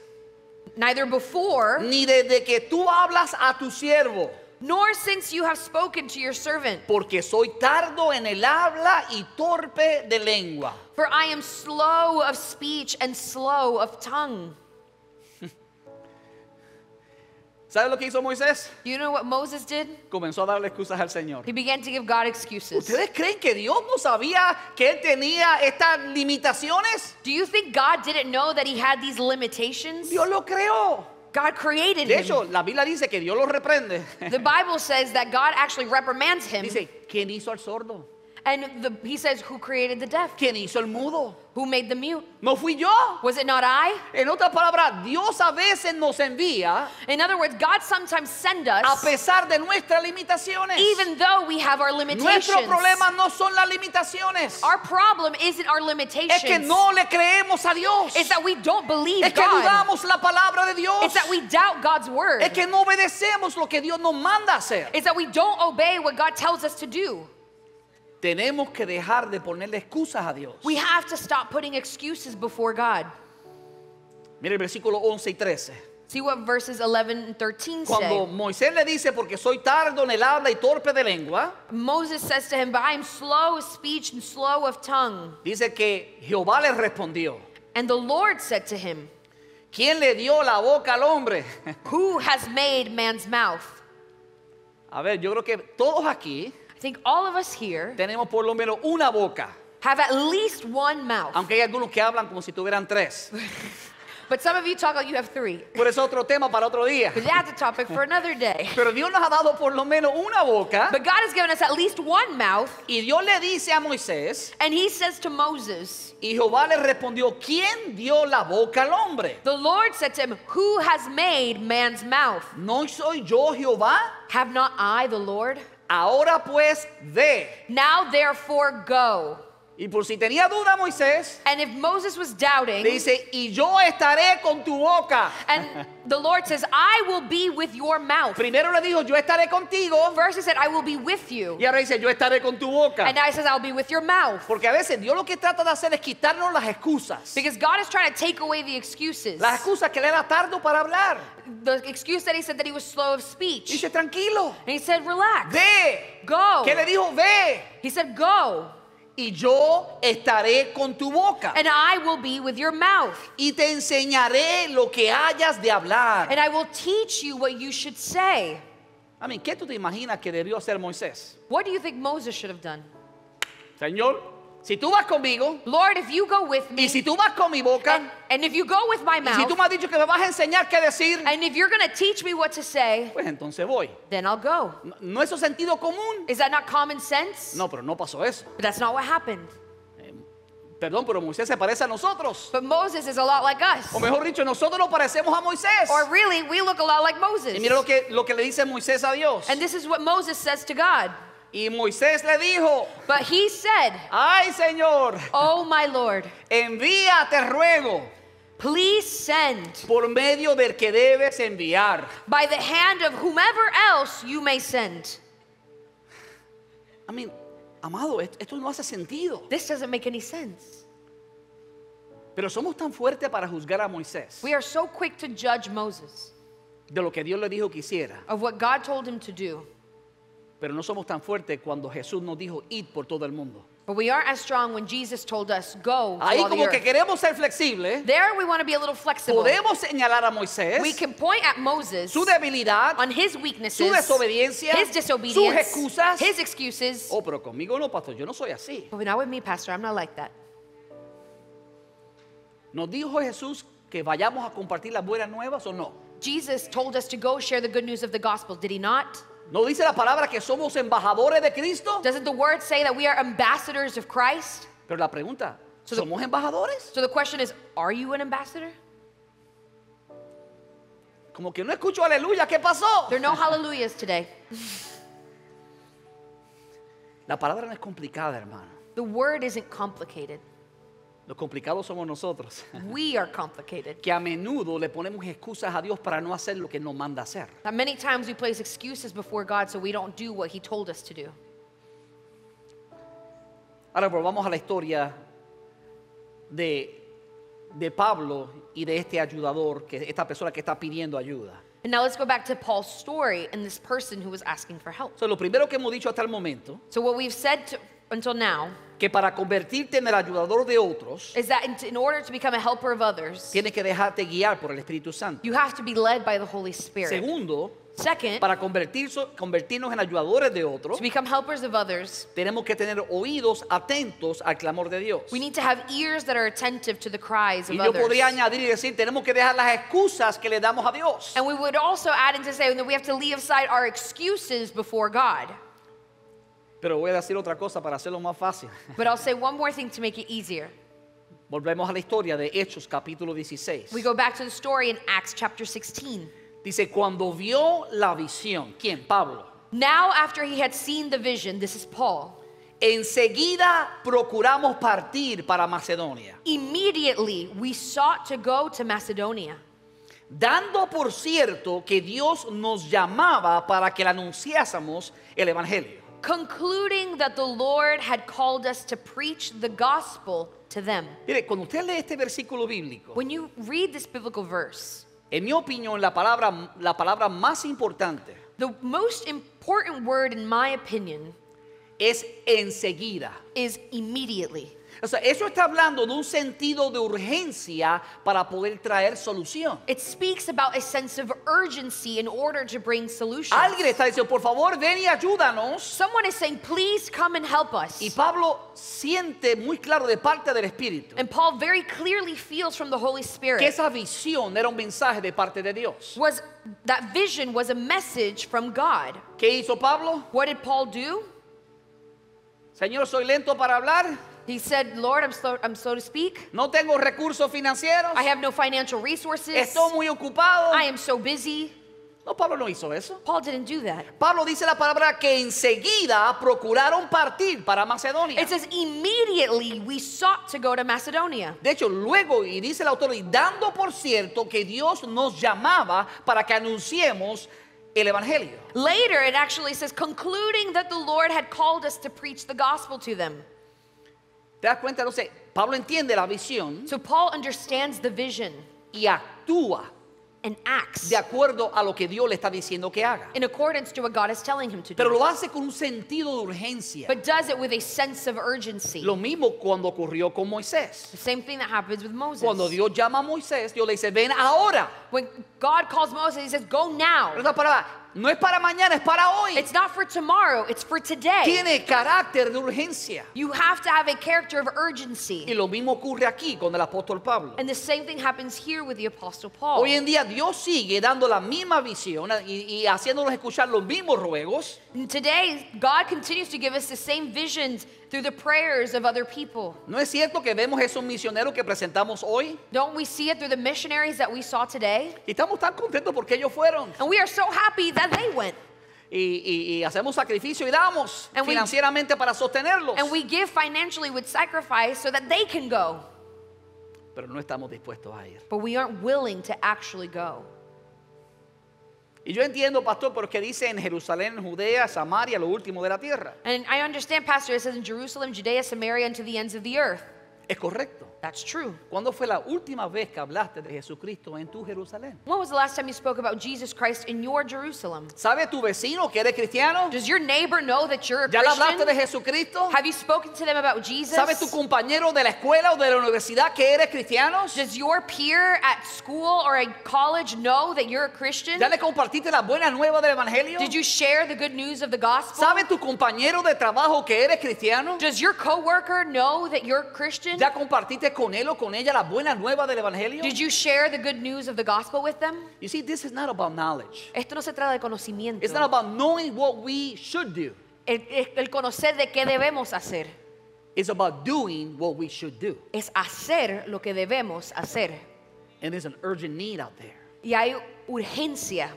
neither before, ni desde que tú hablas a tu siervo, nor since you have spoken to your servant. porque soy tardo en el habla y torpe de lengua. For I am slow of speech and slow of tongue. ¿Sabe lo que hizo Moisés? Do you know what Moses did? Comenzó a darle excusas al Señor. He began to give God excuses. ¿Ustedes creen que Dios no sabía que él tenía estas limitaciones? Do you think God didn't know that he had these limitations? Dios lo creó. God created De hecho, him. la Biblia dice que Dios lo reprende. The Bible says that God actually reprimands him. Dice, ¿quién hizo al sordo? And he says, who created the deaf? ¿Quién hizo el mudo? Who made the mute? No fui yo. Was it not I? En otras palabras, Dios a veces nos envía In other words, God sometimes sends a us pesar de nuestras limitaciones. even though we have our limitations. Nuestro problema no son las limitaciones. Our problem isn't our Es limitations. que no le creemos a Dios. It's that we don't believe Es que God. dudamos la palabra de Dios. It's that we doubt God's word. Es que no obedecemos lo que Dios nos manda hacer. It's that we don't obey what God tells us to do. Tenemos que dejar de ponerle excusas a Dios. We have to stop putting excuses before God. Mire el versículo 11 y 13. See what verses 11 and 13 Cuando say. Moisés le dice, porque soy tardo en el habla y torpe de lengua, Moses says to him, but I am slow of speech and slow of tongue. dice que Jehová le respondió, And the Lord said to him, ¿quién le dio la boca al hombre? who has made man's mouth? A ver, yo creo que todos aquí I think all of us here tenemos por lo menos una boca, have at least one mouth. aunque hay algunos que hablan como si tuvieran tres. But some of you talk like you have three. Por eso otro tema para otro día. But that's a topic for another day. Pero Dios nos ha dado por lo menos una boca But God has given us at least one mouth. y Dios le dice a Moisés, And he says to Moses, y Jehová le respondió, ¿quién dio la boca al hombre? the Lord said to him, who has made man's mouth? ¿No soy yo Jehová? Have not I the Lord? Ahora pues ve. Now therefore go. Y por si tenía duda Moisés, And if Moses was doubting, le dice, y yo estaré con tu boca. and the Lord says, I will be with your mouth. Primero le dijo, yo estaré contigo. First he said, I will be with you. Y ahora dice, yo estaré con tu boca. And now he says, I'll be with your mouth. Porque a veces Dios lo que trata de hacer es quitarnos las excusas. Because God is trying to take away the excuses. Las excusas que le era tardo para hablar. The excuse that he said that he was slow of speech. Dice, tranquilo, And he said, relax. ve. Go. ¿Qué le dijo? Ve. He said, go. Y yo estaré con tu boca. And I will be with your mouth. Y te enseñaré lo que hayas de hablar. And I will teach you what you should say. ¿Qué tú te imaginas que debió hacer Moisés? What do you think Moses should have done? Señor, si tú vas conmigo Lord, if you go with me, y si tú vas con mi boca and if you go with my y si tú mouth, me has dicho que me vas a enseñar qué decir, and if you're going to teach me what to say, pues entonces voy. then I'll go. ¿No es eso sentido común? Is that not common sense? No, pero no pasó eso. But that's not what happened. Perdón, pero Moisés se parece a nosotros. But Moses is a lot like us. O mejor dicho, nosotros nos parecemos a Moisés. Or really, we look a lot like Moses. Y mira lo que le dice Moisés a Dios. And this is what Moses says to God. Y Moisés le dijo, But he said, ay Señor, Oh my Lord, envía, te ruego, please send por medio del que debes enviar. by the hand of whomever else you may send. Amado, esto no hace sentido. This doesn't make any sense. Pero somos tan fuertes para juzgar a Moisés We are so quick to judge Moses de lo que Dios le dijo que hiciera. of what God told him to do. Pero no somos tan fuertes cuando Jesús nos dijo, id por todo el mundo. But we aren't as strong when Jesus told us, go to Ahí all the como que earth. queremos ser flexibles. There we want to be a little flexible. Podemos señalar a Moisés We can point at Moses su debilidad, on his weaknesses, su desobediencia, his sus disobedience, excusas. his excuses. Oh, pero conmigo no, pastor, yo no soy así. But not with me, Pastor. I'm not like that. ¿Nos dijo Jesús que vayamos a compartir las buenas nuevas o no? Jesus told us to go share the good news of the gospel, did he not? ¿No dice la palabra que somos embajadores de Cristo? Doesn't the word say that we are ambassadors of Christ? Pero la pregunta, So the- ¿somos embajadores? So the question is, are you an ambassador? Como que no escucho aleluya, ¿qué pasó? There are no hallelujahs today. La palabra no es complicada, hermano. The word isn't complicated. Los complicados somos nosotros, We are complicated. que a menudo le ponemos excusas a Dios para no hacer lo que nos manda hacer. That many times we place excuses before God so we don't do what he told us to do. Ahora volvamos a la historia de Pablo y de este ayudador, que esta persona que está pidiendo ayuda. And now let's go back to Paul's story and this person who was asking for help. So, lo primero que hemos dicho hasta el momento, So what we've said until now que para convertirte en el ayudador de otros, is that in order to become a helper of others, tienes que dejarte guiar por el Espíritu Santo. you have to be led by the Holy Spirit. Segundo, Second, para convertirnos en ayudadores de otros, to become helpers of others, tenemos que tener oídos atentos al clamor de Dios. we need to have ears that are attentive to the cries Y of yo others. podría añadir y decir, tenemos que dejar las excusas que le damos a Dios. And we would also add in to say that we have to leave aside our excuses before God. Pero voy a decir otra cosa para hacerlo más fácil. But I'll say one more thing to make it easier. Volvemos a la historia de Hechos capítulo 16. We go back to the story in Acts chapter 16. Dice, cuando vio la visión, ¿quién? Pablo. Now, after he had seen the vision, this is Paul, Enseguida procuramos partir para Macedonia, immediately we sought to go to Macedonia, dando por cierto que Dios nos llamaba para que le anunciásemos el Evangelio. concluding that the Lord had called us to preach the gospel to them. Mire, cuando usted lee este versículo bíblico, When you read this biblical verse, en mi opinión, la palabra más importante the most important word, in my opinion, es enseguida. is immediately. O sea, eso está hablando de un sentido de urgencia para poder traer solución. It speaks about a sense of urgency in order to bring solutions. Alguien está diciendo, por favor, ven y ayúdanos. Someone is saying, please come and help us. Y Pablo siente muy claro de parte del Espíritu And Paul very clearly feels from the Holy que Spirit esa visión era un mensaje de parte de Dios. was that vision was a message from God. ¿Qué hizo Pablo? What did Paul do? Señor, soy lento para hablar, He said, Lord, I'm slow to speak. no tengo recursos financieros, I have no financial resources. estoy muy ocupado. I am so busy. No, Pablo no hizo eso. Paul didn't do that. Pablo dice la palabra que enseguida procuraron partir para Macedonia. It says, immediately we sought to go to Macedonia. De hecho, luego, y dice el autor, y dando por cierto que Dios nos llamaba para que anunciemos el Evangelio. Later, it actually says, concluding that the Lord had called us to preach the gospel to them. ¿Te das cuenta? Entonces, Pablo entiende la visión So Paul understands the vision y actúa and acts de acuerdo a lo que Dios le está diciendo que haga. in accordance to what God is telling him to Pero do. lo hace con un sentido de urgencia. But does it with a sense of urgency. Lo mismo cuando ocurrió con Moisés. The same thing that happens with Moses. Cuando Dios llama a Moisés, Dios le dice, ven ahora. When God calls Moses, he says, go now. En otras palabras, No es para mañana, es para hoy. It's not for tomorrow, it's for today. Tiene carácter de urgencia. You have to have a character of urgency. Y lo mismo ocurre aquí con el apóstol Pablo. And the same thing happens here with the Apostle Paul. Hoy en día Dios sigue dando la misma visión y haciéndonos escuchar los mismos ruegos. And today, God continues to give us the same visions through the prayers of other people. ¿No es cierto que vemos esos misioneros que presentamos hoy? Don't we see it through the missionaries that we saw today? Y estamos tan contentos porque ellos fueron. And we are so happy that they went. Y hacemos sacrificio y damos And we- financieramente para sostenerlos. And we give financially with sacrifice so that they can go. Pero no estamos dispuestos a ir. But we aren't willing to actually go. Y yo entiendo, pastor, porque dice en Jerusalén, Judea, Samaria, lo último de la tierra. And I understand, Pastor, it says in Jerusalem, Judea, Samaria, and to the ends of the earth. Es correcto. That's true. ¿Cuándo fue la última vez que hablaste de Jesucristo en tu Jerusalén? When was the last time you spoke about Jesus Christ in your Jerusalem? ¿Sabe tu vecino que eres cristiano? Does your neighbor know that you're a ¿Ya le hablaste de Christian? Jesucristo? Have you spoken to them about Jesus? ¿Sabe tu compañero de la escuela o de la universidad que eres cristiano? Does your peer at school or at college know that you're a Christian? ¿Ya le compartiste la buena nueva del Evangelio? Did you share the good news of the gospel? ¿Sabe tu compañero de trabajo que eres cristiano? Does your coworker know that you're a Christian? ¿Ya compartiste con él o con ella la buena nueva del Evangelio? Did you share the good news of the gospel with them? You see, this is not about knowledge. Esto no se trata de conocimiento. It's not about knowing what we should do. El conocer de qué debemos hacer. It's about doing what we should do. Es hacer lo que debemos hacer. And there's an urgent need out there. Y hay urgencia.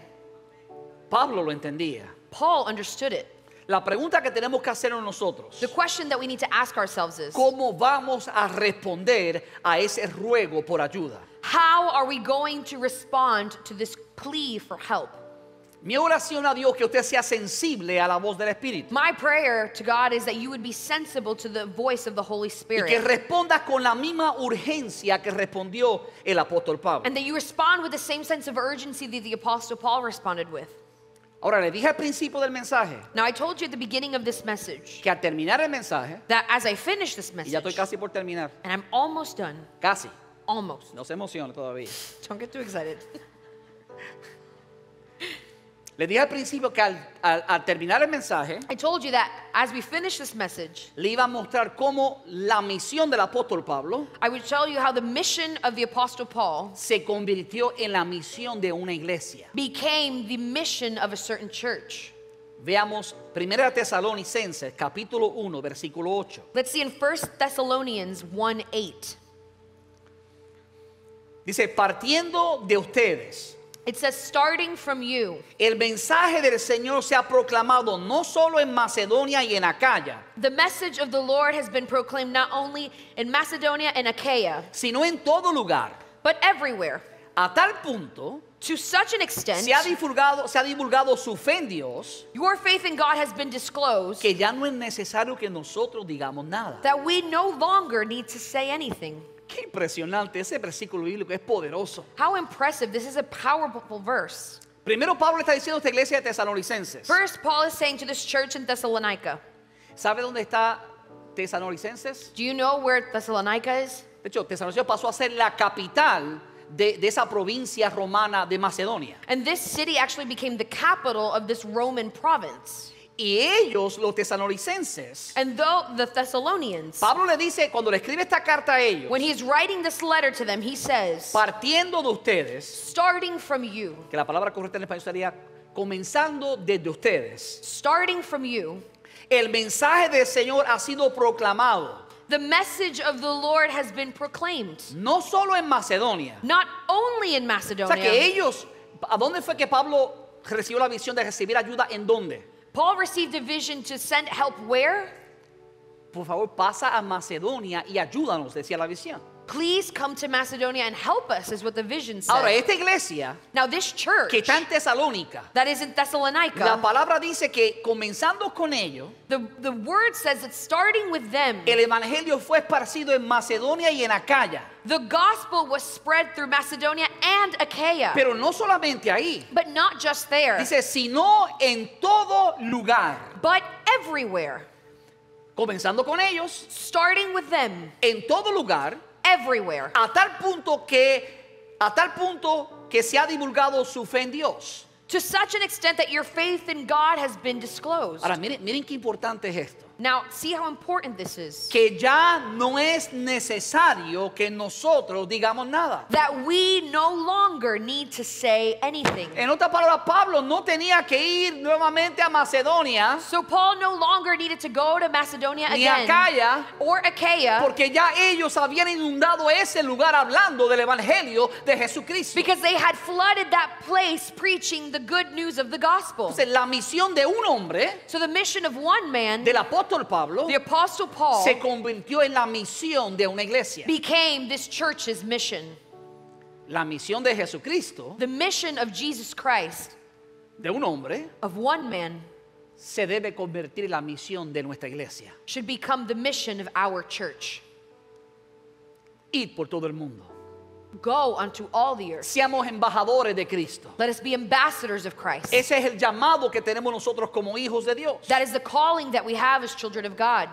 Pablo lo entendía. Paul understood it. La pregunta que tenemos que hacernos nosotros, The question that we need to ask ourselves is, ¿cómo vamos a responder a ese ruego por ayuda? how are we going to respond to this plea for help? Mi oración a Dios que usted sea sensible a la voz del Espíritu My prayer to God is that you would be sensible to the voice of the Holy y que Spirit. responda con la misma urgencia que respondió el apóstol Pablo. And that you respond with the same sense of urgency that the Apostle Paul responded with. Ahora le dije al principio del mensaje Now, I told you at the beginning of this message que al terminar el mensaje, that as I finish this y ya estoy message, casi por terminar, and I'm almost done, casi, almost. no se emocione todavía. Don't get too excited. Le dije al principio que al terminar el mensaje, I told you that as we finish this message, le iba a mostrar cómo la misión del apóstol Pablo I would tell you how the mission of the Apostle Paul se convirtió en la misión de una iglesia. became the mission of a certain church. Veamos 1 Tesalonicenses capítulo 1 versículo 8. Let's see in 1 Thessalonians 1:8. Dice, partiendo de ustedes, It says, starting from you, el mensaje del Señor se ha proclamado no solo en Macedonia y en Acaya, the message of the Lord has been proclaimed not only in Macedonia and Achaia, sino en todo lugar, but everywhere. a tal punto To such an extent, se ha divulgado su fe en Dios, your faith in God has been disclosed que ya no es necesario que nosotros digamos nada. that we no longer need to say anything. Qué impresionante, ese versículo bíblico es poderoso. How impressive. This is a powerful verse. Primero Pablo está diciendo a esta iglesia de Tesalonicenses. First, Paul is saying to this church in Thessalonica, ¿Sabe dónde está Tesalonicenses? do you know where Thessalonica is? De hecho, Tesalonicenses pasó a ser la capital de esa provincia romana de Macedonia. And this city actually became the capital of this Roman province. Y ellos, los tesalonicenses, And though the Thessalonians, Pablo le dice, cuando le escribe esta carta a ellos, when he's writing this letter to them, he says, partiendo de ustedes, starting from you, que la palabra correcta en español sería comenzando desde ustedes, starting from you, el mensaje del Señor ha sido proclamado, the message of the Lord has been proclaimed. no solo en Macedonia. Not only in O Macedonia. sea que ellos, ¿a dónde fue que Pablo recibió la visión de recibir ayuda? ¿En dónde? Paul received a vision to send help where? Por favor, pasa a Macedonia y ayúdanos, decía la visión. Please come to Macedonia and help us, is what the vision said. Ahora, esta iglesia Now this church que está en Tesalónica, that is in la Thessalonica, palabra dice que comenzando con ellos, the word says that starting with them, el evangelio fue esparcido en Macedonia y en Acaya. the gospel was spread through Macedonia and Achaia. Pero no solamente ahí, But not just there, dice, sino en todo lugar. but everywhere. Comenzando con ellos, Starting with them, en todo lugar, everywhere. a tal punto que se ha divulgado su fe en Dios. To such an extent that your faith in God has been disclosed. Ahora, miren qué importante es esto. Now, see how important this is. Que ya no es necesario que nosotros digamos nada. That we no longer need to say anything. En otras palabras, Pablo no tenía que ir nuevamente a Macedonia So Paul no longer needed to go to Macedonia ni a again Acaya, or Achaia porque ya ellos habían inundado ese lugar hablando del evangelio de Jesucristo. because they had flooded that place preaching the good news of the gospel. Entonces, la misión de un hombre, So the mission of one man, del apóstol Pablo, the apostle Paul, se convirtió en la misión de una iglesia. became this church's mission. La misión de Jesucristo, The mission of Jesus Christ, de un hombre, of one man, se debe convertir en la misión de nuestra iglesia. should become the mission of our church. Ir por todo el mundo. Go unto all the earth. Seamos embajadores de Cristo. Let us be ambassadors of Christ. Ese es el llamado que tenemos nosotros como hijos de Dios. That is the calling that we have as children of God.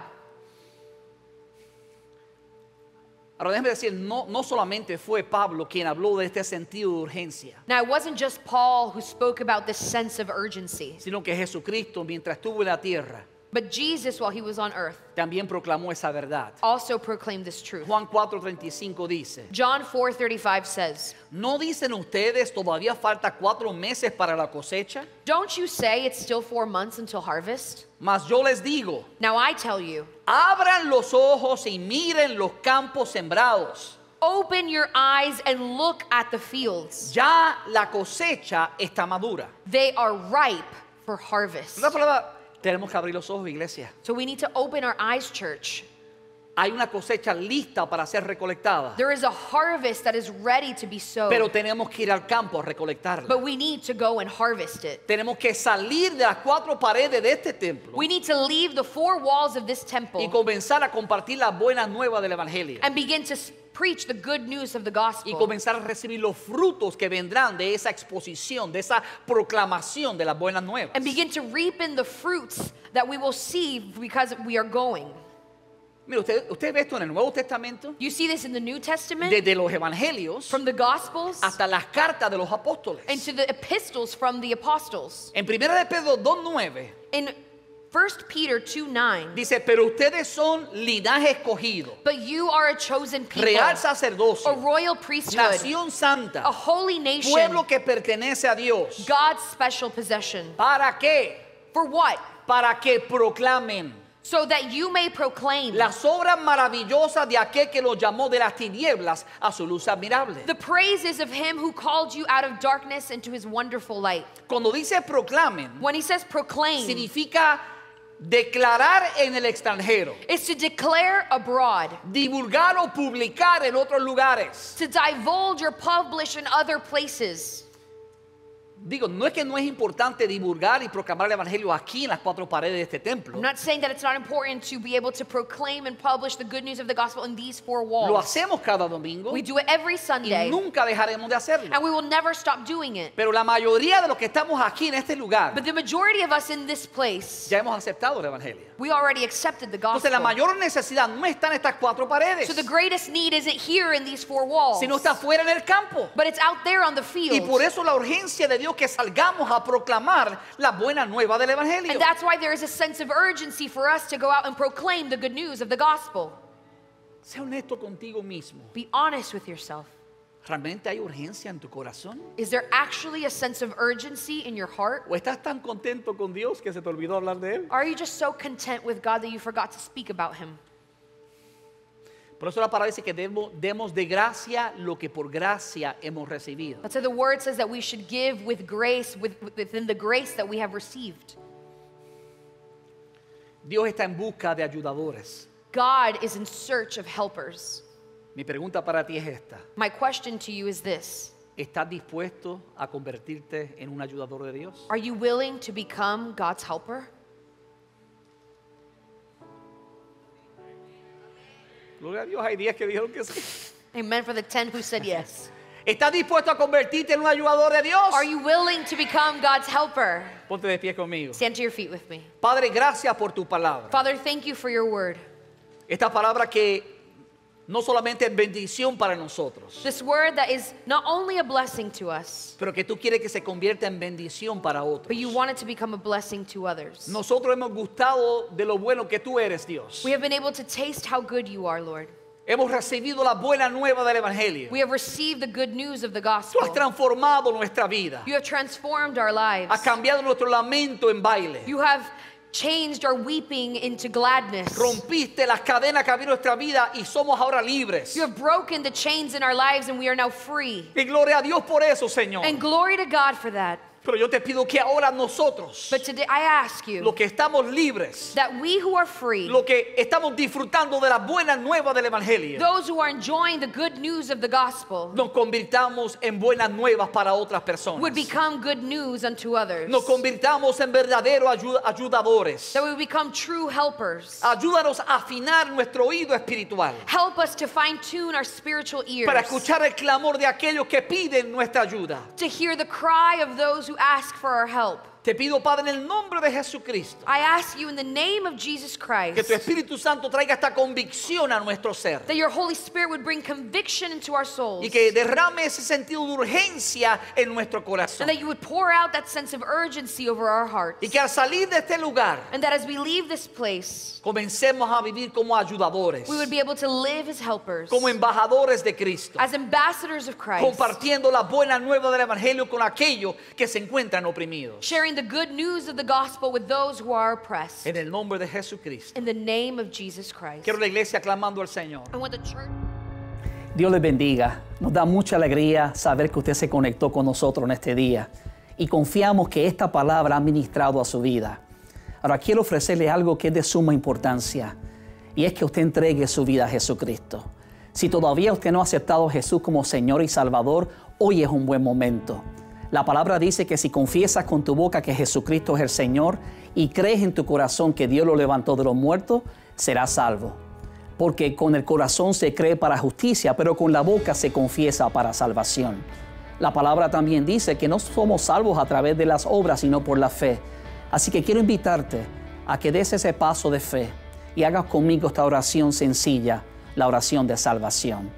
Ahora déjeme decir, no solamente fue Pablo quien habló de este sentido de urgencia, Now, it wasn't just Paul who spoke about this sense of urgency, sino que Jesucristo, mientras estuvo en la tierra, but Jesus, while he was on earth, también proclamó esa verdad. also proclaimed this truth. Juan 4:35 dice, John 4:35 says, ¿no dicen ustedes todavía falta 4 meses para la cosecha? "Don't you say it's still 4 months until harvest? Mas yo les digo, Now I tell you, abran los ojos y miren los campos sembrados. open your eyes and look at the fields. Ya la cosecha está madura. They are ripe for harvest." En otras palabras, tenemos que abrir los ojos, iglesia. So we need to open our eyes, church. Hay una cosecha lista para ser recolectada, There is a harvest that is ready to be sown, pero tenemos que ir al campo a recolectarla. but we need to go and harvest it. Tenemos que salir de las 4 paredes de este templo We need to leave the 4 walls of this y temple comenzar a compartir las buenas nuevas del evangelio and begin to preach the good news of the y gospel comenzar a recibir los frutos que vendrán de esa exposición, de esa proclamación de las buenas nuevas. and begin to reap in the fruits that we will see because we are going. Mire, usted ve esto en el Nuevo Testamento, You see this in the New Testament, desde los evangelios from the Gospels hasta las cartas de los apóstoles. and to the epistles from the apostles. En 1 de Pedro 2:9 In 1 Peter 2:9, dice, pero ustedes son linaje escogido, but you are a chosen people, real a sacerdocio, royal priesthood, nación santa, a holy nation, pueblo que pertenece a Dios. God's special possession. ¿Para qué? For what? Para que proclamen So that you may proclaim las obras maravillosas de aquel que los llamó de las tinieblas a su luz admirable. the praises of him who called you out of darkness into his wonderful light. Cuando dice proclamen, When he says proclaim, significa declarar en el extranjero, it's to declare abroad, divulgar o publicar en otros lugares. to divulge or publish in other places. Digo, no es que no es importante divulgar y proclamar el evangelio aquí en las 4 paredes de este templo. I'm not saying that it's not important to be able to proclaim and publish the good news of the gospel in these 4 Lo walls. hacemos cada domingo We do it every y Sunday, nunca dejaremos de hacerlo. and we will never stop doing it. Pero la mayoría de los que estamos aquí en este lugar But the majority of us in this place, ya hemos aceptado el evangelio. we already accepted the Entonces la gospel. mayor necesidad no está en estas 4 paredes, So the greatest need isn't here in these 4 walls, sino está fuera en el campo. but it's out there on the Y por field. eso la urgencia de Dios que salgamos a proclamar la buena nueva del evangelio. And that's why there is a sense of urgency for us to go out and proclaim the good news of the gospel. Sé honesto contigo mismo. Be honest with yourself. ¿Realmente hay urgencia en tu corazón? Is there actually a sense of urgency in your heart? ¿O estás tan contento con Dios que se te olvidó hablar de Él? Are you just so content with God that you forgot to speak about him? Por eso la palabra dice que demos de gracia lo que por gracia hemos recibido. That's why the word says that we should give with grace, within the grace that we have received. Dios está en busca de ayudadores. God is in search of helpers. Mi pregunta para ti es esta. My question to you is this: ¿Estás dispuesto a convertirte en un ayudador de Dios? are you willing to become God's helper? Gloria a Dios, hay 10 que dijeron que sí. Amen for the 10 who said yes. ¿Estás dispuesto a convertirte en un ayudador de Dios? Are you willing to become God's helper? Ponte de pie conmigo. Stand to your feet with me. Padre, gracias por tu palabra. Father, thank you for your word. Esta palabra que no solamente es bendición para nosotros, This word that is not only a blessing to us, pero que tú quieres que se convierta en bendición para otros. but you want it to become a blessing to others. Nosotros hemos gustado de lo bueno que tú eres, Dios. We have been able to taste how good you are, Lord. Hemos recibido la buena nueva del Evangelio. We have received the good news of the Tú has gospel. transformado nuestra vida. You have transformed our lives. Has cambiado nuestro lamento en baile. You have changed our weeping into gladness. Rompiste las cadenas que había en nuestra vida y somos ahora libres. You have broken the chains in our lives and we are now free. Y gloria a Dios por eso, Señor. And glory to God for that. Pero yo te pido que ahora nosotros, But today I ask you los que estamos libres, that we who are free, los que estamos disfrutando de la buena nueva del Evangelio, those who are enjoying the good news of the gospel, nos convirtamos en buenas nuevas para otras personas. would become good news unto others. Nos convirtamos en verdaderos ayudadores. That we would become true helpers. Ayúdanos a afinar nuestro oído espiritual Help us to fine tune our spiritual ears. para escuchar el clamor de aquellos que piden nuestra ayuda. To hear the cry of those who ask for our help. Te pido, Padre, en el nombre de Jesucristo, I ask you in the name of Jesus que tu Christ Espíritu Santo traiga esta convicción a nuestro ser that your Holy Spirit would bring conviction into our souls. y que derrame ese sentido de urgencia en nuestro corazón. And that you would pour out that sense of urgency over our hearts. Y que al salir de este lugar And that as we leave this place, comencemos a vivir como ayudadores, we would be able to live as helpers, como embajadores de Cristo, as ambassadors of Christ, compartiendo la buena nueva del Evangelio con aquellos que se encuentran oprimidos. sharing the good news of the gospel with those who are oppressed. En el nombre de Jesucristo. In the name of Jesus Christ. Quiero la iglesia clamando al Señor. I want the church. Dios les bendiga. Nos da mucha alegría saber que usted se conectó con nosotros en este día y confiamos que esta palabra ha ministrado a su vida. Ahora quiero ofrecerle algo que es de suma importancia y es que usted entregue su vida a Jesucristo. Si todavía usted no ha aceptado a Jesús como Señor y Salvador, hoy es un buen momento. La palabra dice que si confiesas con tu boca que Jesucristo es el Señor y crees en tu corazón que Dios lo levantó de los muertos, serás salvo. Porque con el corazón se cree para justicia, pero con la boca se confiesa para salvación. La palabra también dice que no somos salvos a través de las obras, sino por la fe. Así que quiero invitarte a que des ese paso de fe y hagas conmigo esta oración sencilla, la oración de salvación.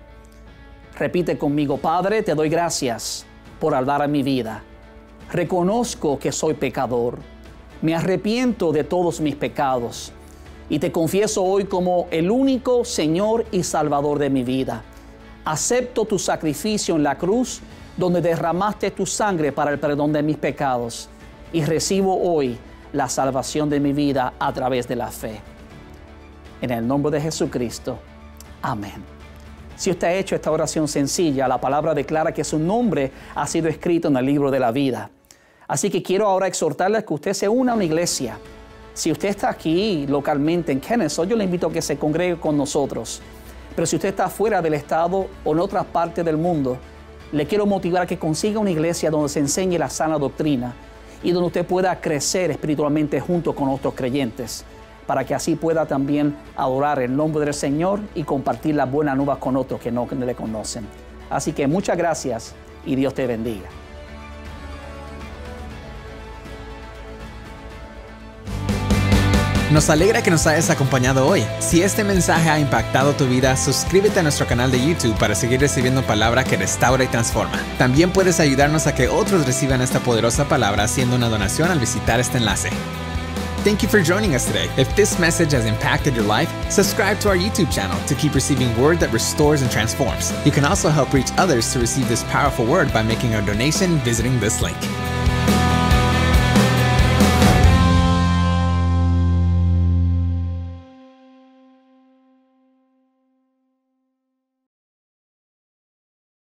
Repite conmigo: Padre, te doy gracias por hablar a mi vida. Reconozco que soy pecador. Me arrepiento de todos mis pecados y te confieso hoy como el único Señor y Salvador de mi vida. Acepto tu sacrificio en la cruz, donde derramaste tu sangre para el perdón de mis pecados, y recibo hoy la salvación de mi vida a través de la fe. En el nombre de Jesucristo. Amén. Si usted ha hecho esta oración sencilla, la palabra declara que su nombre ha sido escrito en el libro de la vida. Así que quiero ahora exhortarle a que usted se una a una iglesia. Si usted está aquí localmente en Kennesaw, yo le invito a que se congregue con nosotros. Pero si usted está fuera del estado o en otra parte del mundo, le quiero motivar a que consiga una iglesia donde se enseñe la sana doctrina y donde usted pueda crecer espiritualmente junto con otros creyentes, para que así pueda también adorar el nombre del Señor y compartir las buenas nuevas con otros que no le conocen. Así que muchas gracias y Dios te bendiga. Nos alegra que nos hayas acompañado hoy. Si este mensaje ha impactado tu vida, suscríbete a nuestro canal de YouTube para seguir recibiendo palabra que restaura y transforma. También puedes ayudarnos a que otros reciban esta poderosa palabra haciendo una donación al visitar este enlace. Thank you for joining us today. If this message has impacted your life, subscribe to our YouTube channel to keep receiving word that restores and transforms. You can also help reach others to receive this powerful word by making a donation visiting this link.